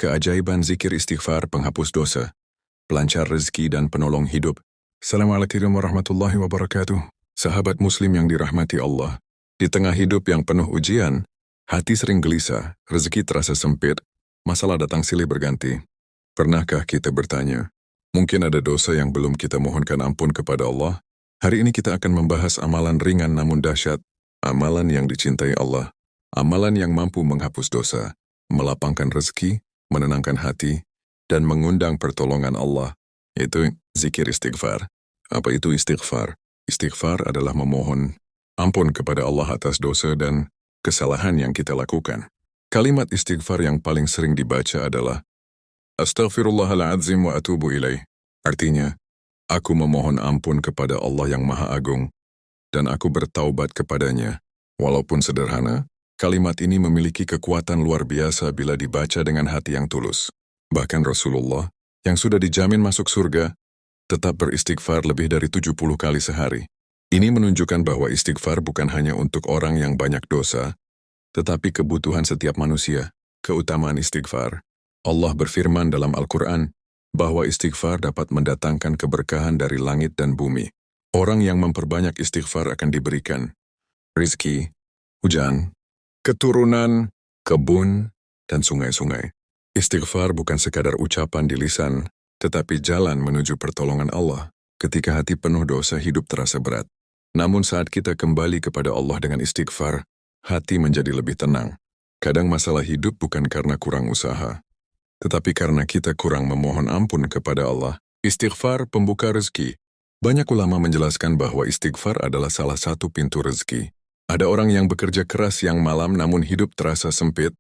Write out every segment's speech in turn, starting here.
keajaiban zikir istighfar penghapus dosa, pelancar rezeki dan penolong hidup. Assalamualaikum warahmatullahi wabarakatuh. Sahabat muslim yang dirahmati Allah, di tengah hidup yang penuh ujian, hati sering gelisah, rezeki terasa sempit, masalah datang silih berganti. Pernahkah kita bertanya, mungkin ada dosa yang belum kita mohonkan ampun kepada Allah? Hari ini kita akan membahas amalan ringan namun dahsyat, amalan yang dicintai Allah, amalan yang mampu menghapus dosa, melapangkan rezeki, menenangkan hati, dan mengundang pertolongan Allah, yaitu zikir istighfar. Apa itu istighfar? Istighfar adalah memohon ampun kepada Allah atas dosa dan kesalahan yang kita lakukan. Kalimat istighfar yang paling sering dibaca adalah Astaghfirullahaladzim wa atubu ilaih. Artinya, aku memohon ampun kepada Allah yang Maha Agung, dan aku bertaubat kepadanya. Walaupun sederhana, kalimat ini memiliki kekuatan luar biasa bila dibaca dengan hati yang tulus. Bahkan Rasulullah, yang sudah dijamin masuk surga, tetap beristighfar lebih dari 70 kali sehari. Ini menunjukkan bahwa istighfar bukan hanya untuk orang yang banyak dosa, tetapi kebutuhan setiap manusia. Keutamaan istighfar. Allah berfirman dalam Al-Quran, bahwa istighfar dapat mendatangkan keberkahan dari langit dan bumi. Orang yang memperbanyak istighfar akan diberikan rizki, hujan, keturunan, kebun, dan sungai-sungai. Istighfar bukan sekadar ucapan di lisan, tetapi jalan menuju pertolongan Allah. Ketika hati penuh dosa, hidup terasa berat. Namun saat kita kembali kepada Allah dengan istighfar, hati menjadi lebih tenang. Kadang masalah hidup bukan karena kurang usaha, tetapi karena kita kurang memohon ampun kepada Allah. Istighfar pembuka rezeki. Banyak ulama menjelaskan bahwa istighfar adalah salah satu pintu rezeki. Ada orang yang bekerja keras siang malam namun hidup terasa sempit.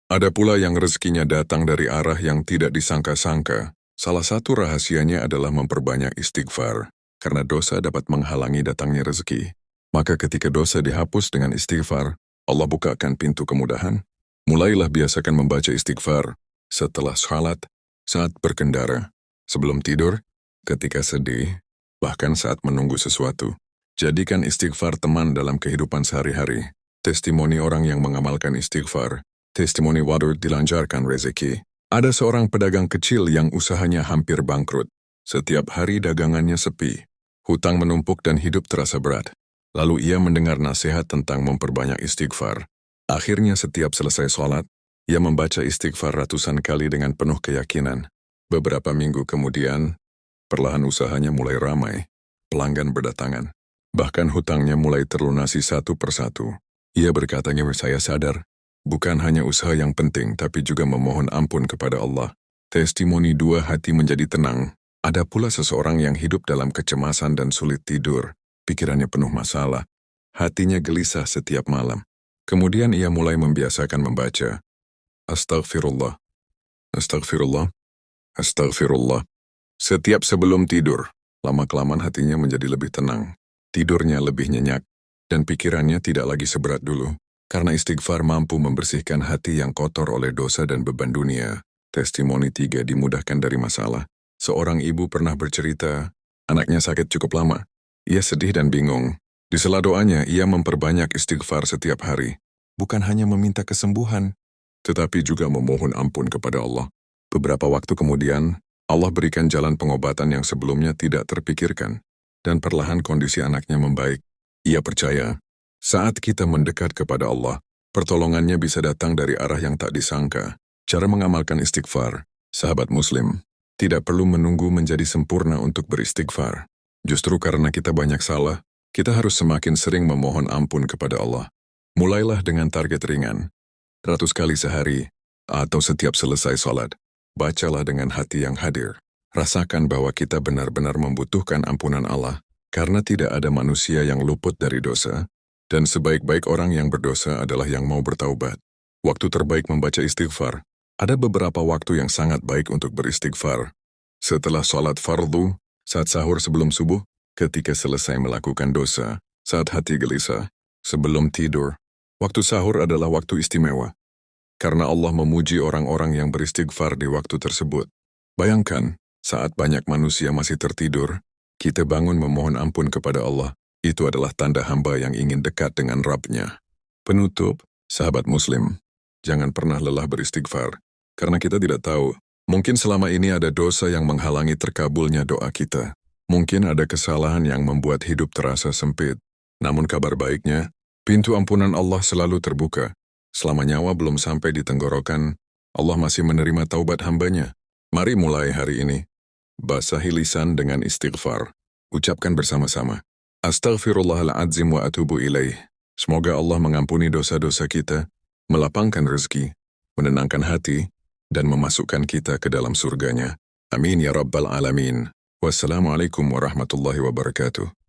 Ada pula yang rezekinya datang dari arah yang tidak disangka-sangka. Salah satu rahasianya adalah memperbanyak istighfar, karena dosa dapat menghalangi datangnya rezeki. Maka ketika dosa dihapus dengan istighfar, Allah bukakan pintu kemudahan. Mulailah biasakan membaca istighfar setelah sholat, saat berkendara, sebelum tidur, ketika sedih, bahkan saat menunggu sesuatu. Jadikan istighfar teman dalam kehidupan sehari-hari. Testimoni orang yang mengamalkan istighfar. Testimoni wadur dilancarkan rezeki. Ada seorang pedagang kecil yang usahanya hampir bangkrut. Setiap hari dagangannya sepi. Hutang menumpuk dan hidup terasa berat. Lalu ia mendengar nasihat tentang memperbanyak istighfar. Akhirnya setiap selesai sholat, ia membaca istighfar ratusan kali dengan penuh keyakinan. Beberapa minggu kemudian, perlahan usahanya mulai ramai. Pelanggan berdatangan. Bahkan hutangnya mulai terlunasi satu persatu. Ia berkatanya, saya sadar, bukan hanya usaha yang penting, tapi juga memohon ampun kepada Allah. Testimoni dua hati menjadi tenang. Ada pula seseorang yang hidup dalam kecemasan dan sulit tidur. Pikirannya penuh masalah. Hatinya gelisah setiap malam. Kemudian ia mulai membiasakan membaca Astaghfirullah, Astaghfirullah, Astaghfirullah. Setiap sebelum tidur, lama-kelamaan hatinya menjadi lebih tenang. Tidurnya lebih nyenyak, dan pikirannya tidak lagi seberat dulu. Karena istighfar mampu membersihkan hati yang kotor oleh dosa dan beban dunia. Testimoni 3 dimudahkan dari masalah. Seorang ibu pernah bercerita, anaknya sakit cukup lama. Ia sedih dan bingung. Di sela doanya, ia memperbanyak istighfar setiap hari. Bukan hanya meminta kesembuhan, tetapi juga memohon ampun kepada Allah. Beberapa waktu kemudian, Allah berikan jalan pengobatan yang sebelumnya tidak terpikirkan, dan perlahan kondisi anaknya membaik. Ia percaya, saat kita mendekat kepada Allah, pertolongannya bisa datang dari arah yang tak disangka. Cara mengamalkan istighfar, sahabat muslim, tidak perlu menunggu menjadi sempurna untuk beristighfar. Justru karena kita banyak salah, kita harus semakin sering memohon ampun kepada Allah. Mulailah dengan target ringan. 100 kali sehari, atau setiap selesai sholat, bacalah dengan hati yang hadir. Rasakan bahwa kita benar-benar membutuhkan ampunan Allah, karena tidak ada manusia yang luput dari dosa, dan sebaik-baik orang yang berdosa adalah yang mau bertaubat. Waktu terbaik membaca istighfar, ada beberapa waktu yang sangat baik untuk beristighfar. Setelah sholat fardu, saat sahur sebelum subuh, ketika selesai melakukan dosa, saat hati gelisah, sebelum tidur. Waktu sahur adalah waktu istimewa, karena Allah memuji orang-orang yang beristighfar di waktu tersebut. Bayangkan, saat banyak manusia masih tertidur, kita bangun memohon ampun kepada Allah. Itu adalah tanda hamba yang ingin dekat dengan Rabb-Nya. Penutup, sahabat muslim, jangan pernah lelah beristighfar. Karena kita tidak tahu, mungkin selama ini ada dosa yang menghalangi terkabulnya doa kita. Mungkin ada kesalahan yang membuat hidup terasa sempit. Namun kabar baiknya, pintu ampunan Allah selalu terbuka. Selama nyawa belum sampai di tenggorokan, Allah masih menerima taubat hambanya. Mari mulai hari ini. Basahi lisan dengan istighfar. Ucapkan bersama-sama. Astaghfirullahaladzim wa atubu ilaih. Semoga Allah mengampuni dosa-dosa kita, melapangkan rezeki, menenangkan hati, dan memasukkan kita ke dalam surganya. Amin ya Rabbal Alamin. Wassalamualaikum warahmatullahi wabarakatuh.